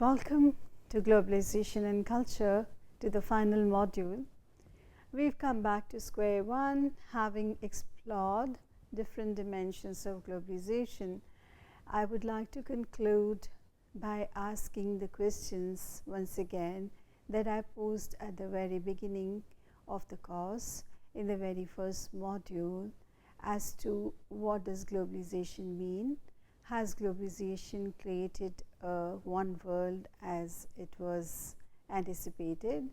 Welcome to Globalization and Culture, to the final module. We've come back to square one, having explored different dimensions of globalization. I would like to conclude by asking the questions once again that I posed at the very beginning of the course in the very first module as to what does globalization mean. Has globalization created one world as it was anticipated,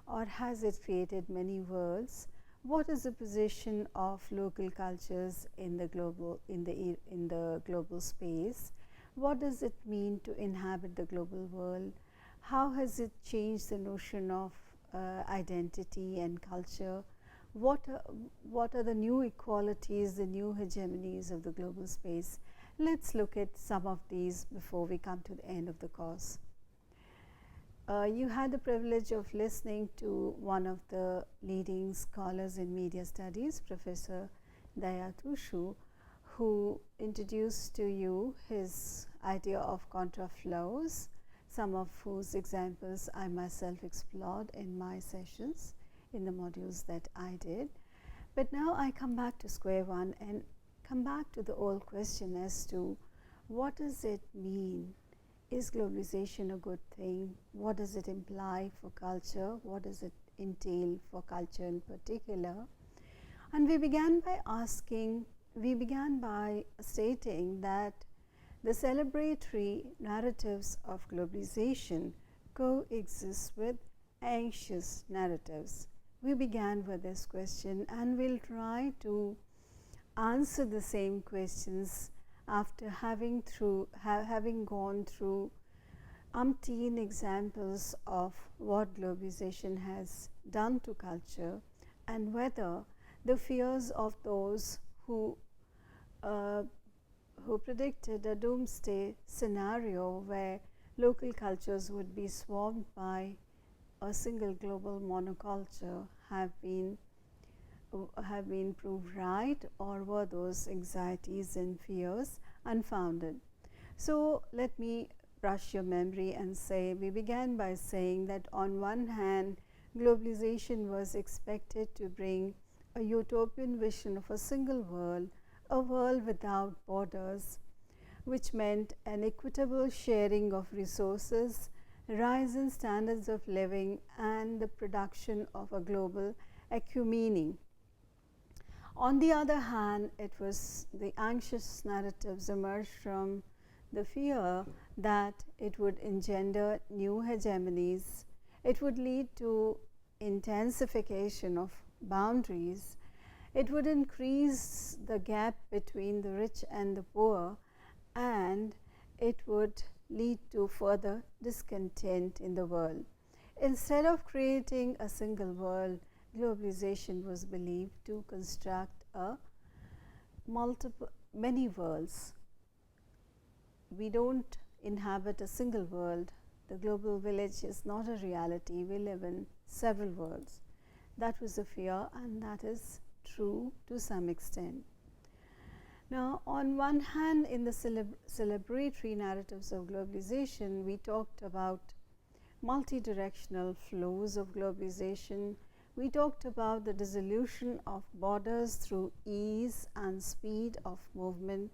or has it created many worlds? What is the position of local cultures in the global space? What does it mean to inhabit the global world? How has it changed the notion of identity and culture? What are the new equalities, the new hegemonies of the global space? Let's look at some of these before we come to the end of the course. You had the privilege of listening to one of the leading scholars in media studies, Professor Dayatushu, who introduced to you his idea of counterflows, some of whose examples I myself explored in my sessions in the modules that I did. But now I come back to square one and come back to the old question as to what does it mean? Is globalization a good thing? What does it imply for culture? What does it entail for culture in particular? And we began by stating that the celebratory narratives of globalization coexist with anxious narratives. We began with this question, and we'll try to answer the same questions after having gone through umpteen examples of what globalization has done to culture, and whether the fears of those who predicted a doomsday scenario where local cultures would be swarmed by a single global monoculture have been proved right, or were those anxieties and fears unfounded? So let me brush your memory and say we began by saying that on one hand, globalization was expected to bring a utopian vision of a single world, a world without borders, which meant an equitable sharing of resources, rise in standards of living, and the production of a global ecumene. On the other hand, it was the anxious narratives emerged from the fear that it would engender new hegemonies, it would lead to intensification of boundaries, it would increase the gap between the rich and the poor, and it would lead to further discontent in the world. Instead of creating a single world, globalization was believed to construct many worlds. We don't inhabit a single world. The global village is not a reality. We live in several worlds. That was a fear, and that is true to some extent. Now, on one hand, in the celebratory narratives of globalization, we talked about multi-directional flows of globalization. We talked about the dissolution of borders through ease and speed of movement.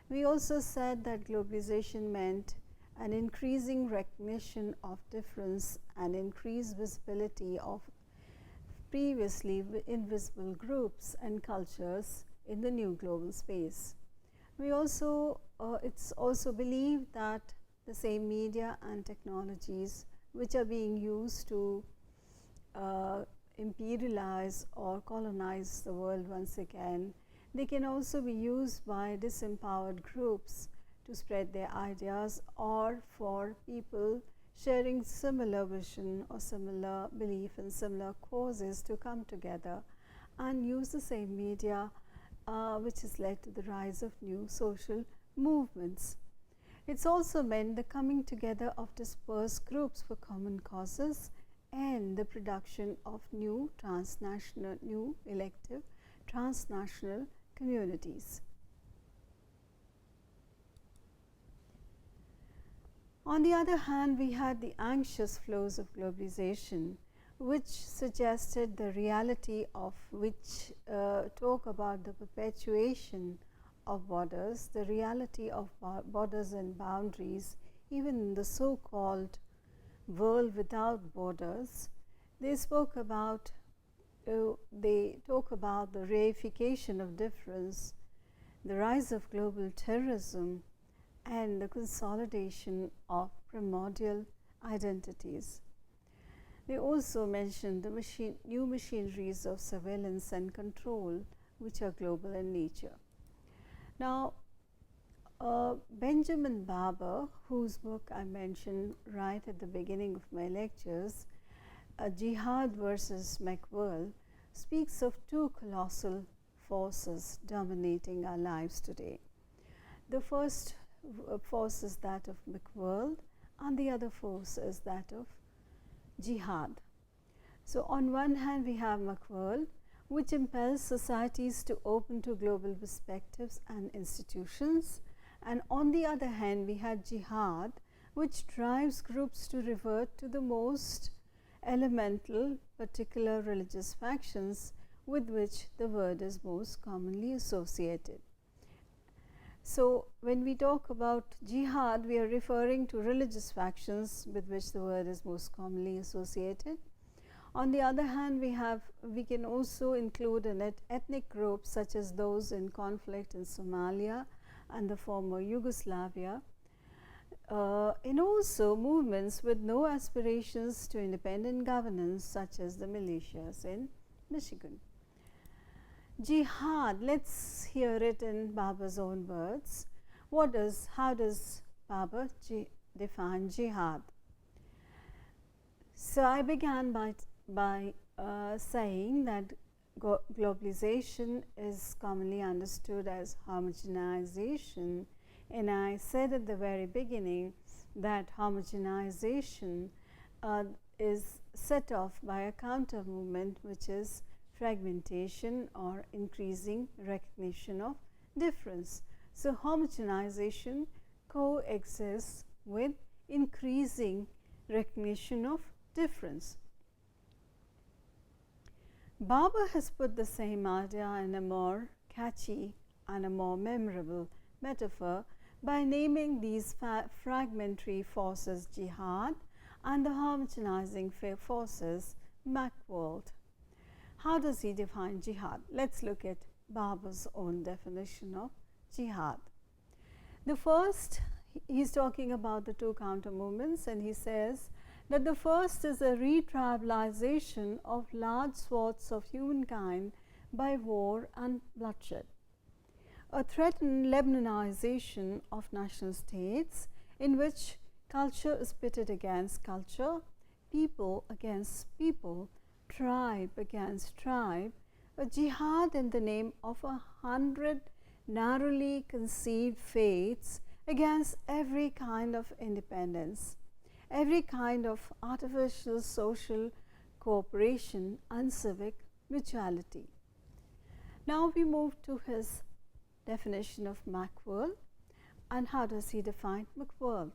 We also said that globalization meant an increasing recognition of difference and increased visibility of previously invisible groups and cultures in the new global space. It's also believed that the same media and technologies which are being used to imperialize or colonize the world once again, they can also be used by disempowered groups to spread their ideas, or for people sharing similar vision or similar belief in similar causes to come together and use the same media, which has led to the rise of new social movements. It's also meant the coming together of dispersed groups for common causes and the production of new elective transnational communities. On the other hand, we had the anxious flows of globalization, which suggested the reality of which talk about the perpetuation of borders, the reality of borders and boundaries, even in the so-called world without borders. They spoke about, they talk about the reification of difference, the rise of global terrorism, and the consolidation of primordial identities. They also mentioned the new machineries of surveillance and control, which are global in nature. Now, Benjamin Barber, whose book I mentioned right at the beginning of my lectures, Jihad versus McWorld, speaks of two colossal forces dominating our lives today. The first force is that of McWorld, and the other force is that of Jihad. So on one hand, we have McWorld, which impels societies to open to global perspectives and institutions, and on the other hand, we had Jihad, which drives groups to revert to the most elemental, particular religious factions with which the word is most commonly associated. So when we talk about Jihad, we are referring to religious factions with which the word is most commonly associated. On the other hand, we can also include an ethnic groups such as those in conflict in Somalia and the former Yugoslavia, and also movements with no aspirations to independent governance such as the militias in Michigan. Jihad, let's hear it in Barber's own words. How does Barber define jihad? So I began by saying that globalization is commonly understood as homogenization, and I said at the very beginning that homogenization is set off by a counter movement, which is fragmentation or increasing recognition of difference. So homogenization coexists with increasing recognition of difference. Barber has put the same idea in a more catchy and a more memorable metaphor by naming these fragmentary forces Jihad and the homogenizing forces McWorld. How does he define jihad? Let's look at Barber's own definition of jihad. The first, he's talking about the two counter movements, and he says that the first is a retribalization of large swaths of humankind by war and bloodshed, a threatened Lebanonization of national states in which culture is pitted against culture, people against people, tribe against tribe, a jihad in the name of 100 narrowly conceived faiths against every kind of independence, every kind of artificial social cooperation and civic mutuality. Now we move to his definition of McWorld. And how does he define McWorld?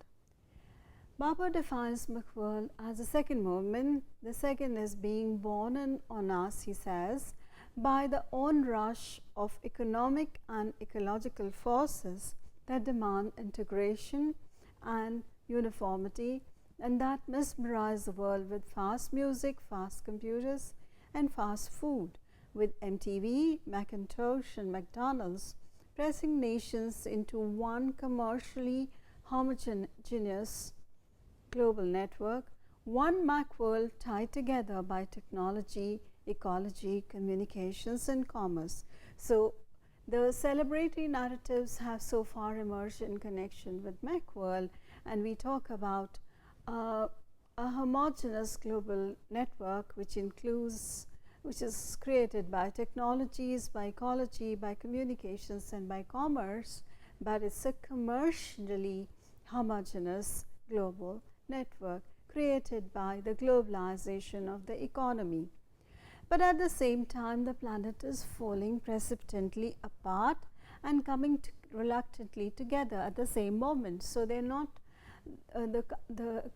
Barber defines McWorld as a second movement. The second is being born on us, he says, by the onrush of economic and ecological forces that demand integration and uniformity, and that mesmerize the world with fast music, fast computers, and fast food, with MTV, Macintosh, and McDonald's pressing nations into one commercially homogeneous global network, one McWorld tied together by technology, ecology, communications, and commerce. So the celebratory narratives have so far emerged in connection with McWorld, and we talk about a homogeneous global network which is created by technologies, by ecology, by communications, and by commerce, but it's a commercially homogeneous global network created by the globalization of the economy. But at the same time, the planet is falling precipitously apart and coming reluctantly together at the same moment. So they're not the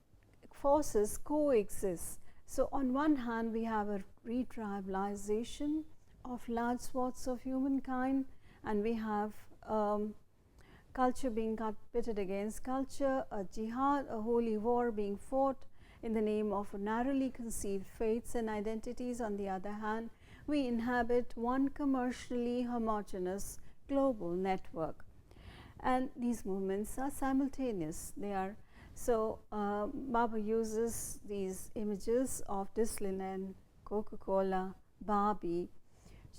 forces coexist. So on one hand we have a retribalization of large swaths of humankind, and we have culture being pitted against culture, a jihad, a holy war being fought in the name of narrowly conceived faiths and identities. On the other hand, we inhabit one commercially homogeneous global network, and these movements are simultaneous. They are so Baba uses these images of Disneyland, Coca-Cola, Barbie,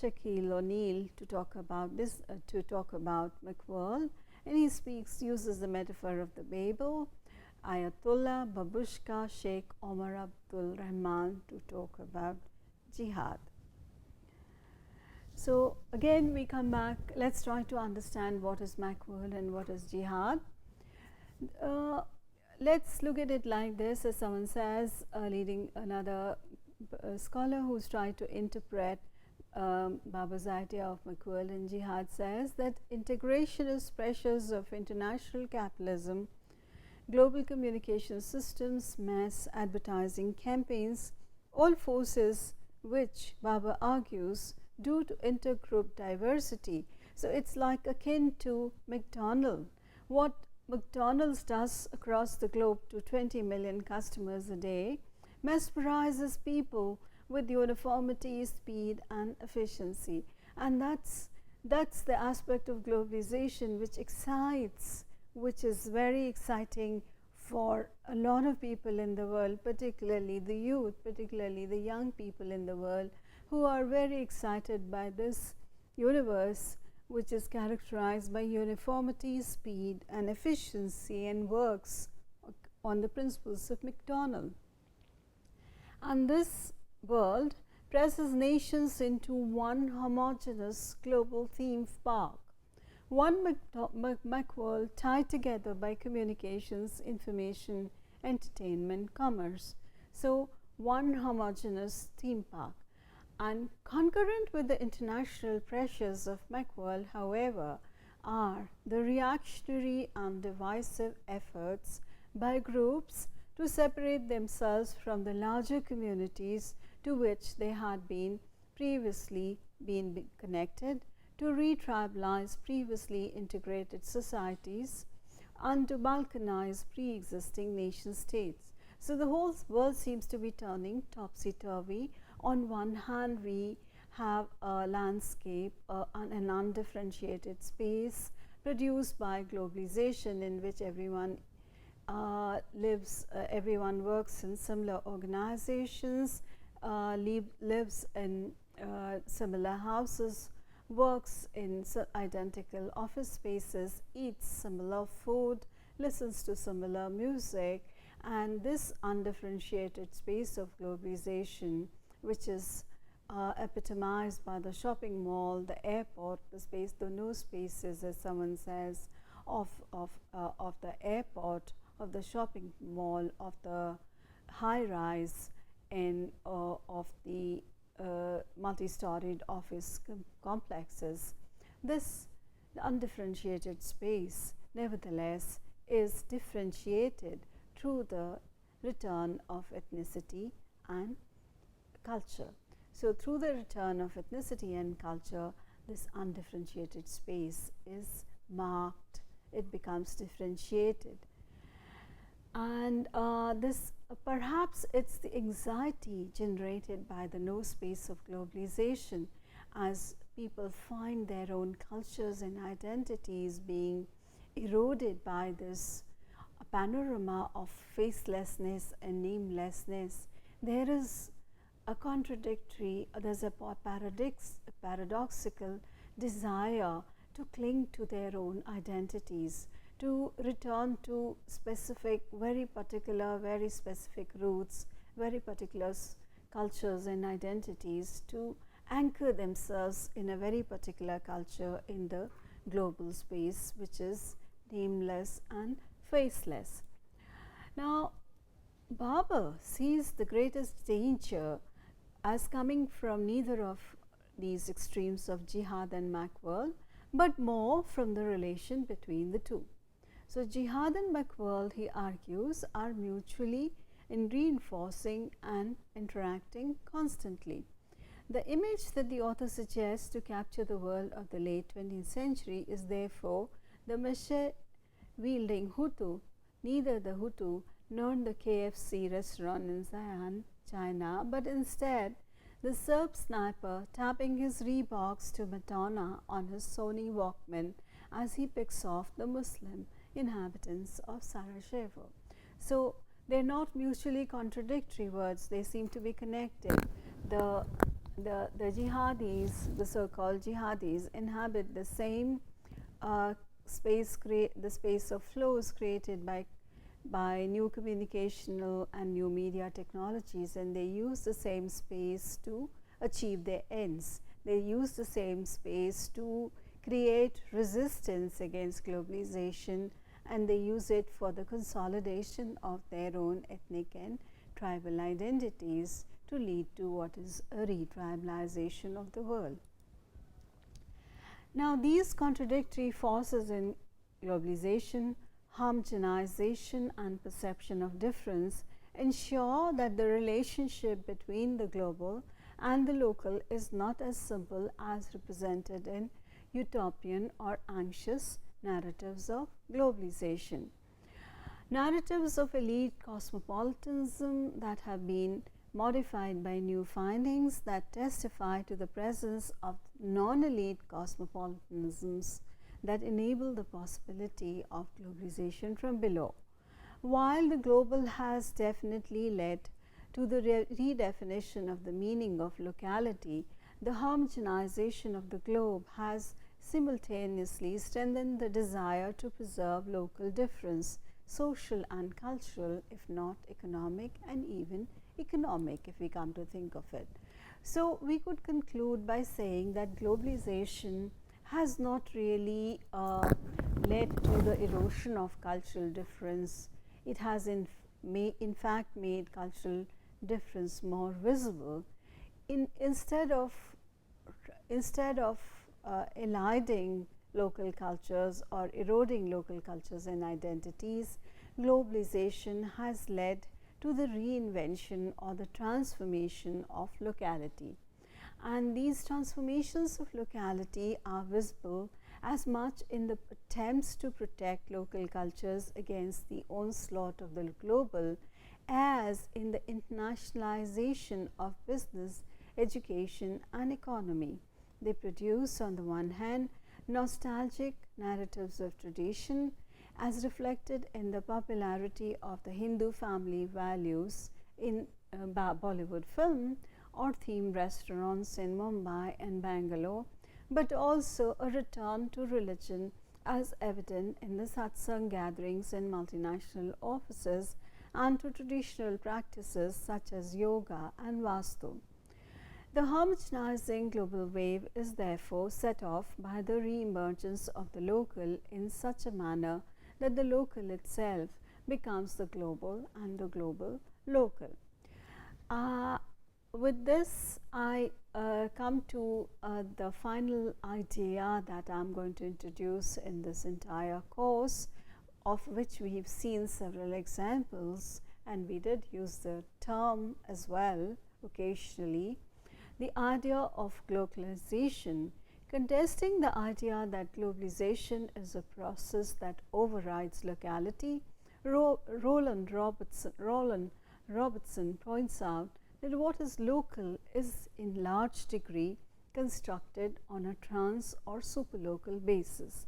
Shaquille O'Neal to talk about this, to talk about McWorld, and he uses the metaphor of the Babel, Ayatollah, Babushka, Sheikh Omar Abdul Rahman to talk about Jihad. So again we come back, let's try to understand what is McWorld and what is Jihad. Let's look at it like this, as someone says, leading another scholar who's tried to interpret Baba's idea of McWorld and Jihad, says that integrationist pressures of international capitalism, global communication systems, mass advertising campaigns, all forces which Baba argues due to intergroup diversity. So it's like akin to McDonald's. What McDonald's does across the globe to 20 million customers a day mesmerizes people with uniformity, speed and efficiency, and that's the aspect of globalization which excites, which is very exciting for a lot of people in the world, particularly the youth, particularly the young people in the world, who are very excited by this universe which is characterized by uniformity, speed and efficiency, and works on the principles of McDonald. And this world presses nations into one homogeneous global theme park, one McWorld tied together by communications, information, entertainment, commerce. So one homogeneous theme park. And concurrent with the international pressures of McWorld, however, are the reactionary and divisive efforts by groups to separate themselves from the larger communities to which they had been previously been connected, to retribalize previously integrated societies, and to balkanize pre-existing nation states. So the whole world seems to be turning topsy-turvy. On one hand, we have a landscape, an undifferentiated space produced by globalization, in which everyone lives, everyone works in similar organizations, lives in similar houses, works in identical office spaces, eats similar food, listens to similar music, and this undifferentiated space of globalization, which is epitomized by the shopping mall, the airport, the space, the no spaces, as someone says, of the airport, of the shopping mall, of the high-rise, and of the multi-storied office complexes. This undifferentiated space, nevertheless, is differentiated through the return of ethnicity and culture. So through the return of ethnicity and culture, this undifferentiated space is marked, it becomes differentiated. And this perhaps it's the anxiety generated by the no space of globalization, as people find their own cultures and identities being eroded by this panorama of facelessness and namelessness. There is a contradictory, there's a paradoxical desire to cling to their own identities, to return to specific, very particular, very specific roots, very particular cultures and identities, to anchor themselves in a very particular culture in the global space, which is nameless and faceless. Now, Baba sees the greatest danger as coming from neither of these extremes of Jihad and McWorld, but more from the relation between the two. So, Jihad and McWorld, he argues, are mutually reinforcing and interacting constantly. The image that the author suggests to capture the world of the late 20th century is therefore the machete-wielding Hutu, neither the Hutu nor the KFC restaurant in Xi'an, China, but instead the Serb sniper tapping his Reeboks to Madonna on his Sony Walkman as he picks off the Muslim inhabitants of Sarajevo. So, they are not mutually contradictory words, they seem to be connected. The jihadis, the so-called jihadis, inhabit the same the space of flows created by new communicational and new media technologies, and they use the same space to achieve their ends. They use the same space to create resistance against globalization, and they use it for the consolidation of their own ethnic and tribal identities to lead to what is a re-tribalization of the world. Now, these contradictory forces in globalization, homogenization and perception of difference ensure that the relationship between the global and the local is not as simple as represented in utopian or anxious narratives of globalization. Narratives of elite cosmopolitanism that have been modified by new findings that testify to the presence of non-elite cosmopolitanisms that enable the possibility of globalization from below. While the global has definitely led to the redefinition of the meaning of locality, the homogenization of the globe has simultaneously strengthened the desire to preserve local difference, social and cultural, if not economic, and even economic if we come to think of it. So, we could conclude by saying that globalization has not really led to the erosion of cultural difference. It has in fact made cultural difference more visible. Instead of eliding local cultures or eroding local cultures and identities, globalization has led to the reinvention or the transformation of locality. And these transformations of locality are visible as much in the attempts to protect local cultures against the onslaught of the global as in the internationalization of business, education and economy. They produce, on the one hand, nostalgic narratives of tradition as reflected in the popularity of the Hindu family values in Bollywood film or themed restaurants in Mumbai and Bangalore, but also a return to religion as evident in the satsang gatherings in multinational offices and to traditional practices such as yoga and vastu. The homogenizing global wave is therefore set off by the re-emergence of the local in such a manner that the local itself becomes the global and the global local. With this, I come to the final idea that I am going to introduce in this entire course, of which we have seen several examples, and we did use the term as well occasionally. The idea of globalization, contesting the idea that globalization is a process that overrides locality. Roland Robertson points out that what is local is in large degree constructed on a trans or superlocal basis.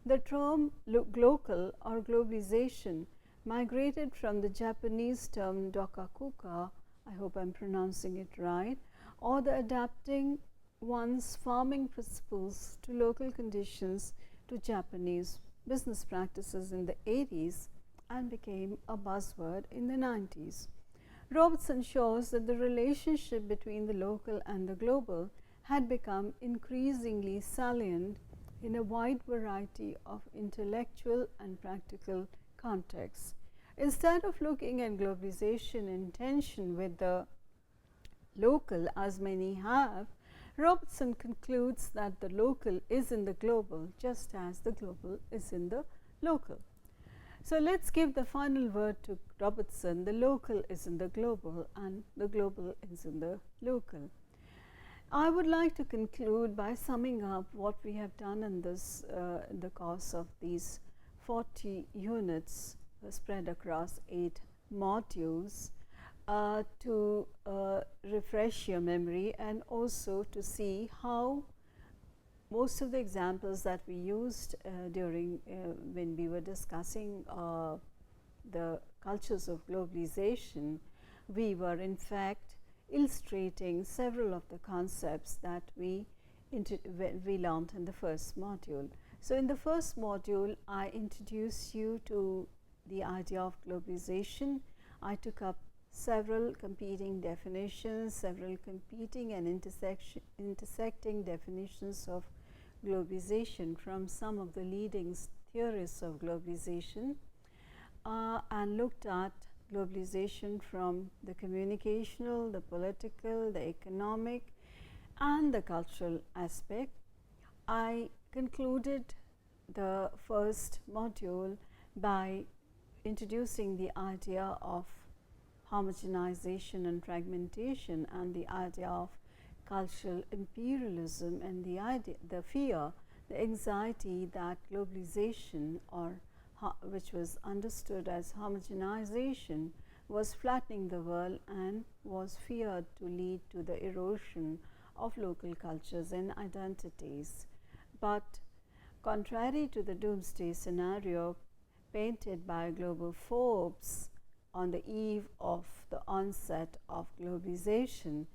The term local or globalization migrated from the Japanese term dokakuka, I hope I am pronouncing it right, or the adapting one's farming principles to local conditions to Japanese business practices in the 80s and became a buzzword in the 90s. Robertson shows that the relationship between the local and the global had become increasingly salient in a wide variety of intellectual and practical contexts. Instead of looking at globalization in tension with the local, as many have, Robertson concludes that the local is in the global just as the global is in the local. So let's give the final word to Robertson. The local is in the global and the global is in the local. I would like to conclude by summing up what we have done in this the course of these 40 units spread across 8 modules to refresh your memory and also to see how most of the examples that we used during when we were discussing the cultures of globalization, we were in fact illustrating several of the concepts that we learned in the first module. So in the first module, I introduced you to the idea of globalization. I took up several competing definitions, several competing and intersecting definitions of globalization from some of the leading theorists of globalization, and looked at globalization from the communicational, the political, the economic, and the cultural aspect. I concluded the first module by introducing the idea of homogenization and fragmentation and the idea of cultural imperialism and the fear, the anxiety that globalization, or which was understood as homogenization, was flattening the world and was feared to lead to the erosion of local cultures and identities. But contrary to the doomsday scenario painted by global Forbes on the eve of the onset of globalization,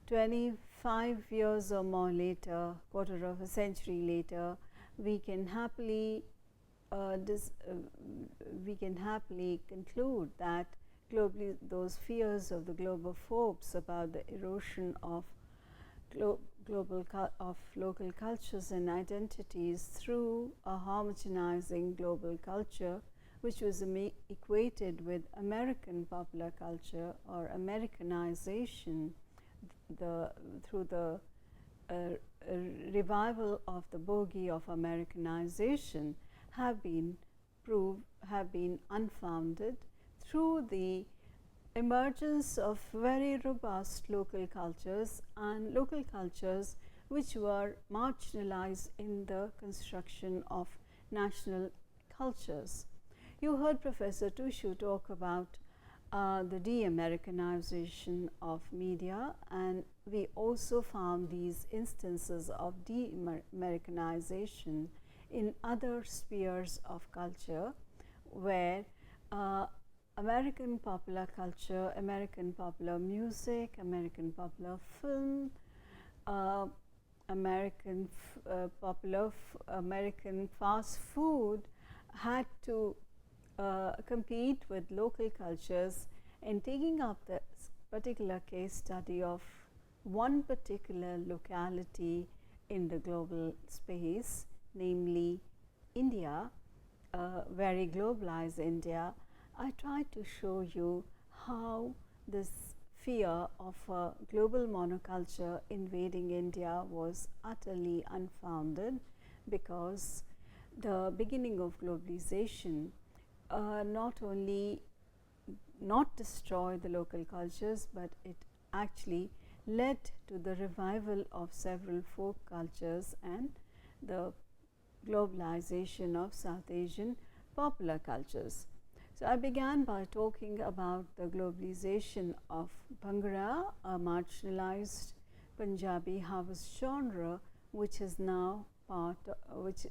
25 years or more later, quarter of a century later, we can happily conclude that those fears of the global Forbes about the erosion of local cultures and identities through a homogenizing global culture, which was equated with American popular culture or Americanization, through the revival of the bogey of Americanization, have been unfounded through the emergence of very robust local cultures and local cultures which were marginalized in the construction of national cultures. You heard Professor Tushu talk about the de-Americanization of media, and we also found these instances of de-Americanization in other spheres of culture, where American popular culture, American popular music, American popular film, American fast food had to compete with local cultures, and taking up the particular case study of one particular locality in the global space, namely India, very globalized India, I tried to show you how this fear of a global monoculture invading India was utterly unfounded, because the beginning of globalization not only not destroy the local cultures, but it actually led to the revival of several folk cultures and the globalization of South Asian popular cultures. So I began by talking about the globalization of Bhangra, a marginalized Punjabi house genre, which is now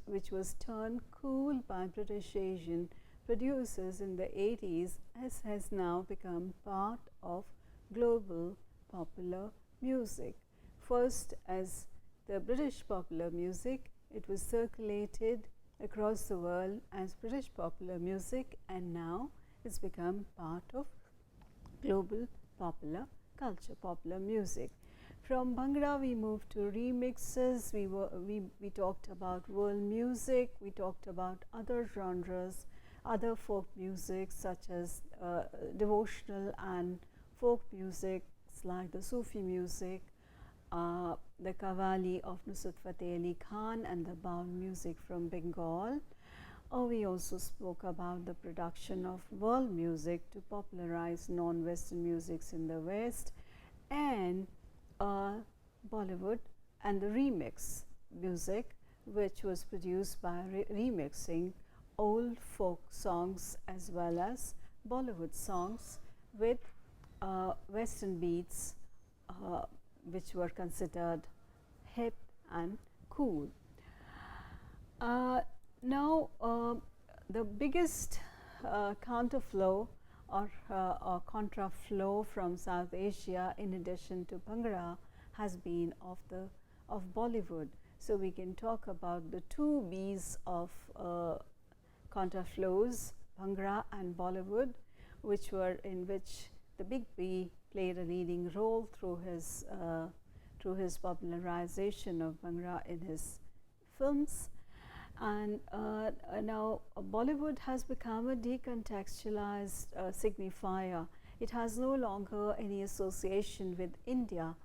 which was turned cool by British Asian producers in the 80s, has now become part of global popular music. First as the British popular music, it was circulated across the world as British popular music, and now it's become part of global popular culture, popular music. From Bhangra we moved to remixes, we talked about world music, we talked about other genres, other folk music such as devotional and folk music like the Sufi music, the Qawwali of Nusrat Fateh Ali Khan, and the Baul music from Bengal. We also spoke about the production of world music to popularize non-Western musics in the West, and Bollywood and the remix music, which was produced by remixing old folk songs as well as Bollywood songs with Western beats, which were considered hip and cool. Now, the biggest counterflow or contraflow from South Asia, in addition to Bhangra, has been of Bollywood. So we can talk about the two B's of contraflows, Bhangra and Bollywood, which were in which the big B played a leading role through his popularization of Bhangra in his films. And now Bollywood has become a decontextualized signifier. It has no longer any association with India,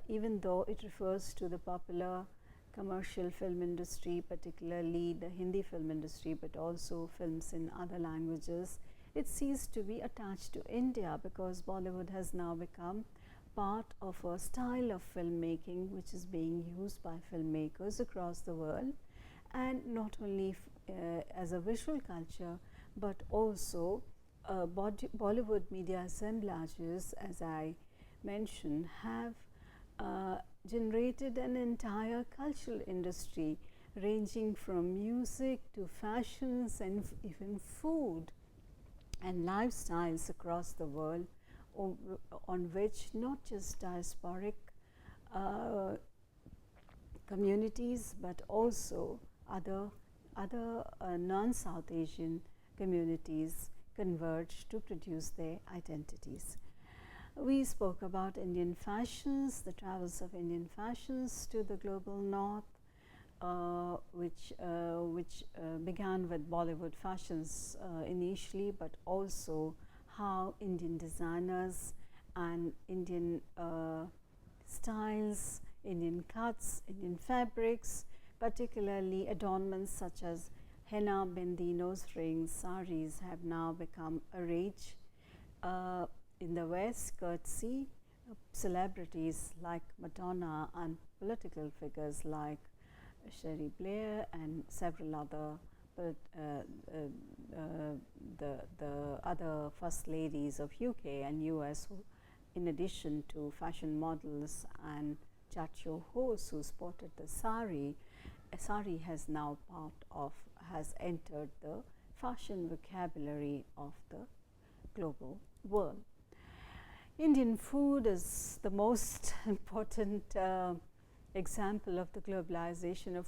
even though it refers to the popular commercial film industry, particularly the Hindi film industry, but also films in other languages. It ceased to be attached to India because Bollywood has now become part of a style of filmmaking which is being used by filmmakers across the world, and not only as a visual culture, but also Bollywood media assemblages, as I mentioned, have generated an entire cultural industry ranging from music to fashions and even food and lifestyles across the world, on which not just diasporic communities but also other non-South Asian communities converge to produce their identities. We spoke about Indian fashions, the travels of Indian fashions to the global north, which began with Bollywood fashions initially, but also how Indian designers and Indian styles, Indian cuts, Indian fabrics, particularly adornments such as henna, bindi, nose rings, saris have now become a rage in the West, courtesy celebrities like Madonna and political figures like Cherie Blair and several other the other first ladies of UK and US, who, in addition to fashion models and chacho hosts who sported the sari, a sari has entered the fashion vocabulary of the global world. Indian food is the most important example of the globalization of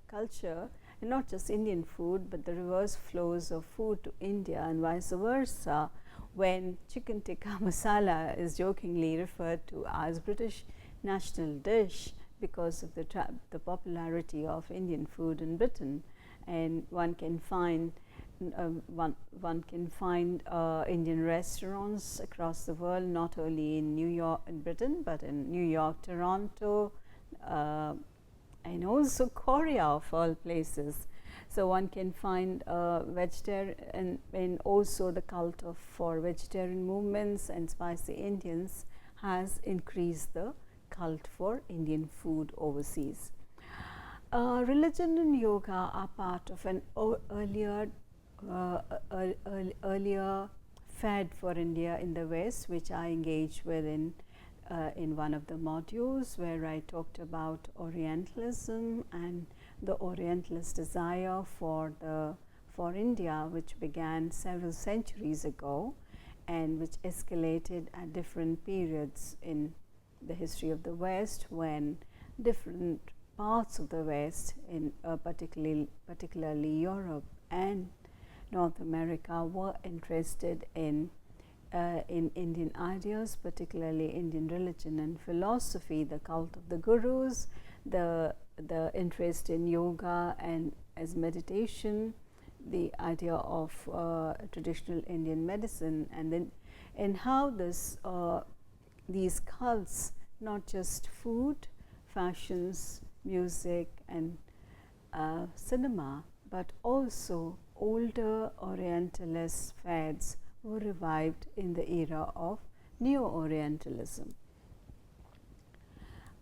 culture, and not just Indian food, but the reverse flows of food to India and vice versa, when chicken tikka masala is jokingly referred to as British national dish because of the popularity of Indian food in Britain. And one can find Indian restaurants across the world, not only in New York in Britain, but in New York, Toronto, and also Korea, of all places. So one can find vegetarian, and also the cult for vegetarian movements and spicy Indians has increased the cult for Indian food overseas. Religion and yoga are part of an earlier fad for India in the West, which I engaged with in one of the modules, where I talked about Orientalism and the Orientalist desire for India, which began several centuries ago and which escalated at different periods in the history of the West, when different parts of the West, in particularly Europe and North America, were interested in Indian ideas, particularly Indian religion and philosophy, the cult of the gurus, the interest in yoga and as meditation, the idea of traditional Indian medicine, and how these cults, not just food, fashions, music, and cinema, but also older Orientalist fads were revived in the era of Neo-Orientalism.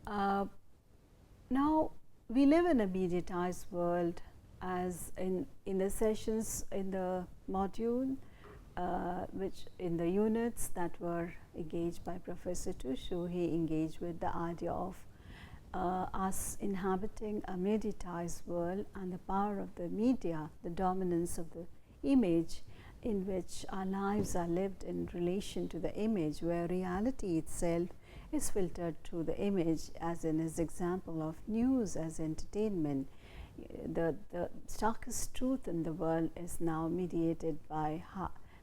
Now, we live in a mediatized world, as in the sessions in the module, which in the units that were engaged by Professor Tushu, he engaged with the idea of us inhabiting a mediatized world and the power of the media, the dominance of the image, in which our lives are lived in relation to the image, where reality itself is filtered through the image, as in his example of news as entertainment. The starkest truth in the world is now mediated by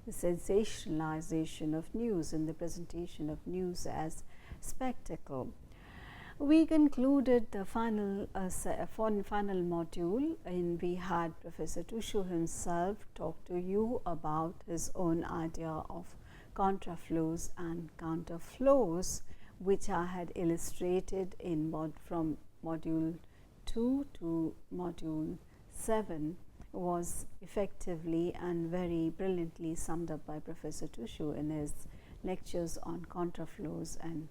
the sensationalization of news and the presentation of news as spectacle. We concluded the final module, and we had Professor Tushu himself talk to you about his own idea of counterflows and counterflows, which I had illustrated in from module 2 to module 7, was effectively and very brilliantly summed up by Professor Tushu in his lectures on counterflows and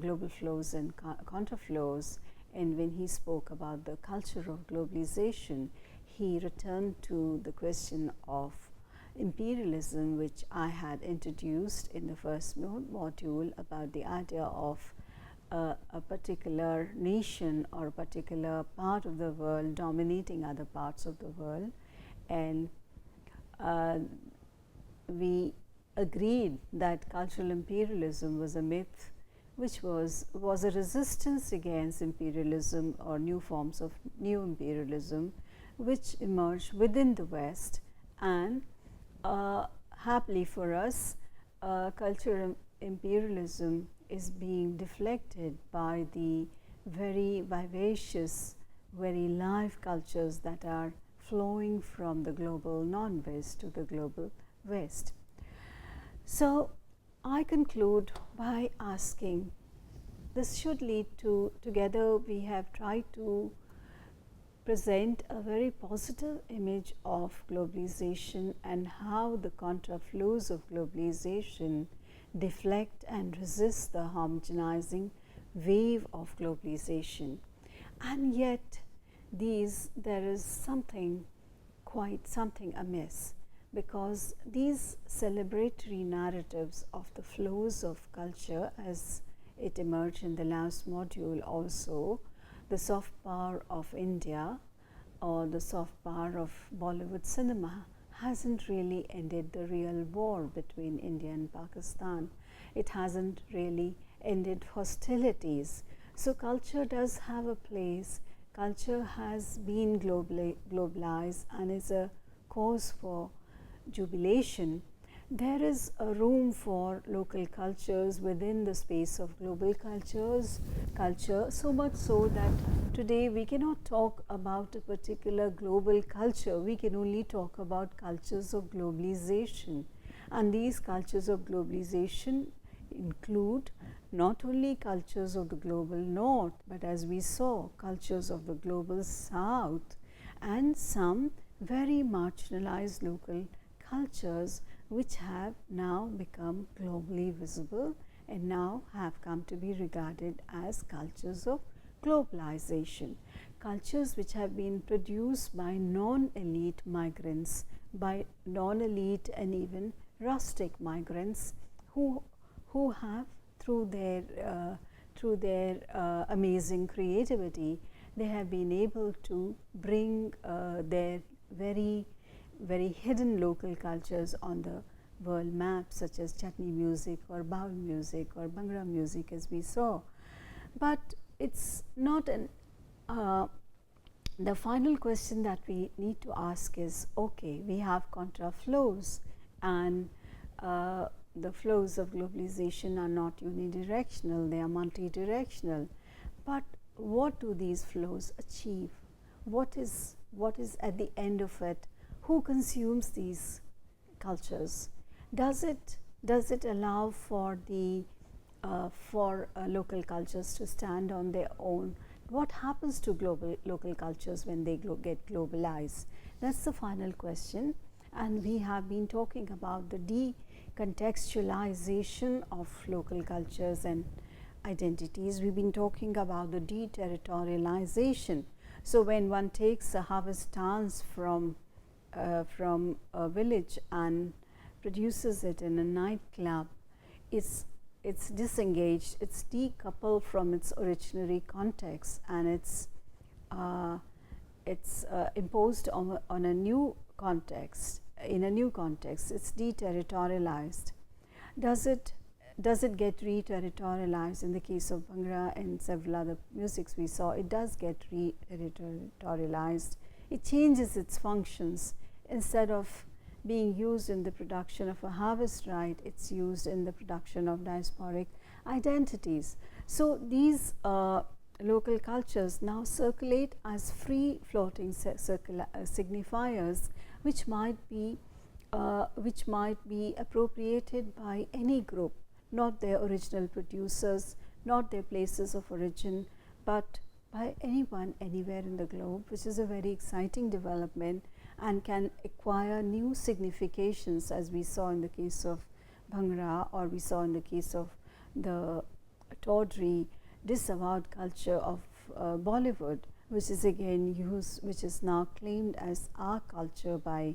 global flows and counterflows. And when he spoke about the culture of globalization, he returned to the question of imperialism, which I had introduced in the first module, about the idea of a particular nation or a particular part of the world dominating other parts of the world. And we agreed that cultural imperialism was a myth, which was a resistance against imperialism or new forms of new imperialism, which emerged within the West. And happily for us, cultural imperialism is being deflected by the very vivacious, very live cultures that are flowing from the global non-West to the global West. So I conclude by asking, this should lead to, together we have tried to present a very positive image of globalization and how the counterflows of globalization deflect and resist the homogenizing wave of globalization. And yet there is something amiss, because these celebratory narratives of the flows of culture, as it emerged in the last module also, the soft power of India or the soft power of Bollywood cinema, hasn't really ended the real war between India and Pakistan. It hasn't really ended hostilities. So culture does have a place. Culture has been globalized and is a cause for jubilation. There is a room for local cultures within the space of global culture, so much so that today we cannot talk about a particular global culture. We can only talk about cultures of globalization. And these cultures of globalization include not only cultures of the global north, but as we saw, cultures of the global south, and some very marginalized local cultures which have now become globally visible and now have come to be regarded as cultures of globalization. Cultures which have been produced by non-elite migrants, by non-elite and even rustic migrants who have, through their amazing creativity, they have been able to bring their very hidden local cultures on the world map, such as chutney music or baul music or bhangra music, as we saw. But it's not the final question that we need to ask is, okay, we have counterflows, and the flows of globalization are not unidirectional, they are multidirectional. But what do these flows achieve? What is at the end of it? Who consumes these cultures? Does it allow for local cultures to stand on their own? What happens to local cultures when they get globalized? That's the final question, and we have been talking about the decontextualization of local cultures and identities. We've been talking about the deterritorialization. So when one takes a harvest dance from a village and produces it in a nightclub, it's disengaged, it's decoupled from its originary context, and it's imposed on a new context. In a new context, it's deterritorialized. Does it get re-territorialized? In the case of Bhangra and several other musics we saw, it does get re-territorialized. It changes its functions. Instead of being used in the production of a harvest rite, it's used in the production of diasporic identities. So these local cultures now circulate as free floating signifiers, which might be appropriated by any group, not their original producers, not their places of origin, but by anyone anywhere in the globe, which is a very exciting development and can acquire new significations, as we saw in the case of Bhangra, or we saw in the case of the tawdry, disavowed culture of Bollywood, which is again used, which is now claimed as our culture by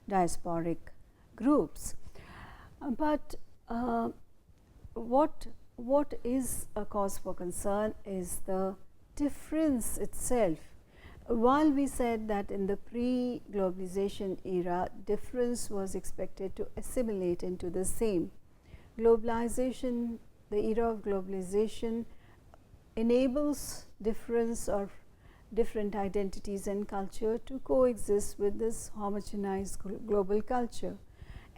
diasporic groups. But what is a cause for concern is the difference itself. While we said that in the pre-globalization era, difference was expected to assimilate into the same, globalization, the era of globalization enables difference or different identities and culture to coexist with this homogenized global culture,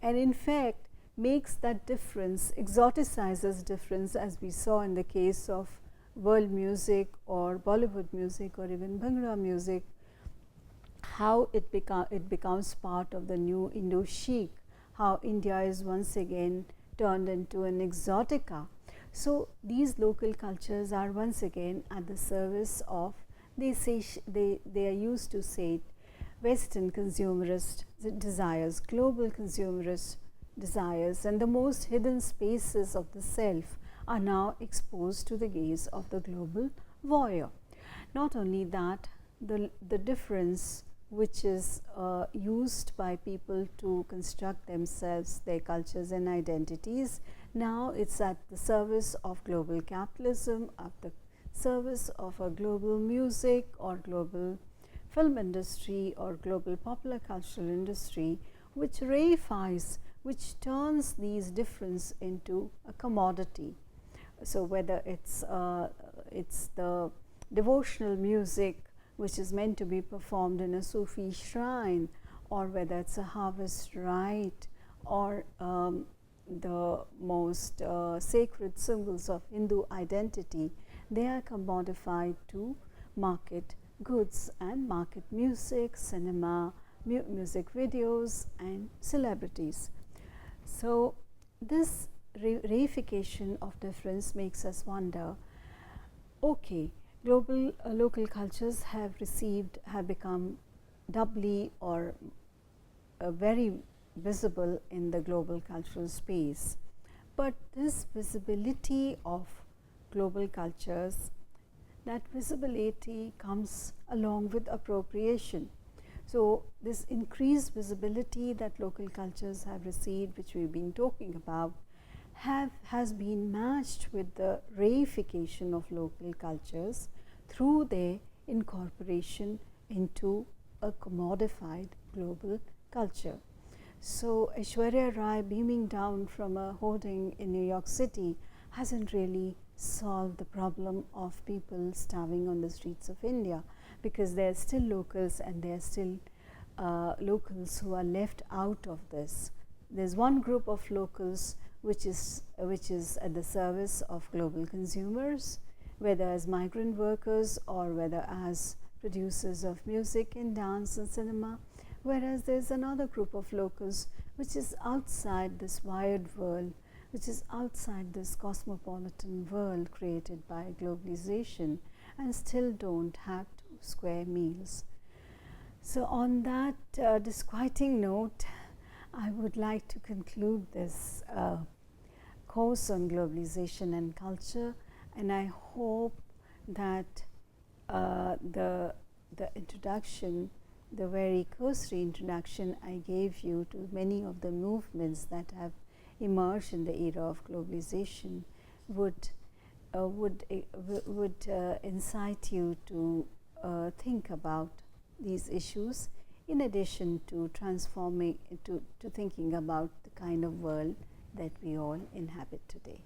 and in fact makes that difference, exoticizes difference, as we saw in the case of world music or Bollywood music or even Bhangra music, how it becomes part of the new Indo-Chic, how India is once again turned into an exotica. So these local cultures are once again at the service of, they are used to say, Western consumerist desires, global consumerist desires, and the most hidden spaces of the self are now exposed to the gaze of the global voyeur. Not only that, the difference which is used by people to construct themselves, their cultures and identities, now it's at the service of global capitalism, at the service of a global music or global film industry or global popular cultural industry, which reifies, which turns these differences into a commodity. So whether it's the devotional music which is meant to be performed in a Sufi shrine, or whether it's a harvest rite, or the most sacred symbols of Hindu identity, they are commodified to market goods and market music, cinema, music videos and celebrities. So this reification of difference makes us wonder, okay, global local cultures have become doubly or very visible in the global cultural space, but this visibility of global cultures, that visibility comes along with appropriation. So this increased visibility that local cultures have received, which we've been talking about, has been matched with the reification of local cultures through their incorporation into a commodified global culture. So Aishwarya Rai beaming down from a hoarding in New York City hasn't really solved the problem of people starving on the streets of India, because there are still locals and there are still locals who are left out of this. There's one group of locals which is at the service of global consumers, whether as migrant workers or whether as producers of music and dance and cinema, whereas there's another group of locals which is outside this wired world, which is outside this cosmopolitan world created by globalization, and still don't have 2 square meals. So on that disquieting note, I would like to conclude this course on globalization and culture, and I hope that the introduction, the very cursory introduction I gave you to many of the movements that have emerged in the era of globalization would incite you to think about these issues, in addition to transforming to thinking about the kind of world that we all inhabit today.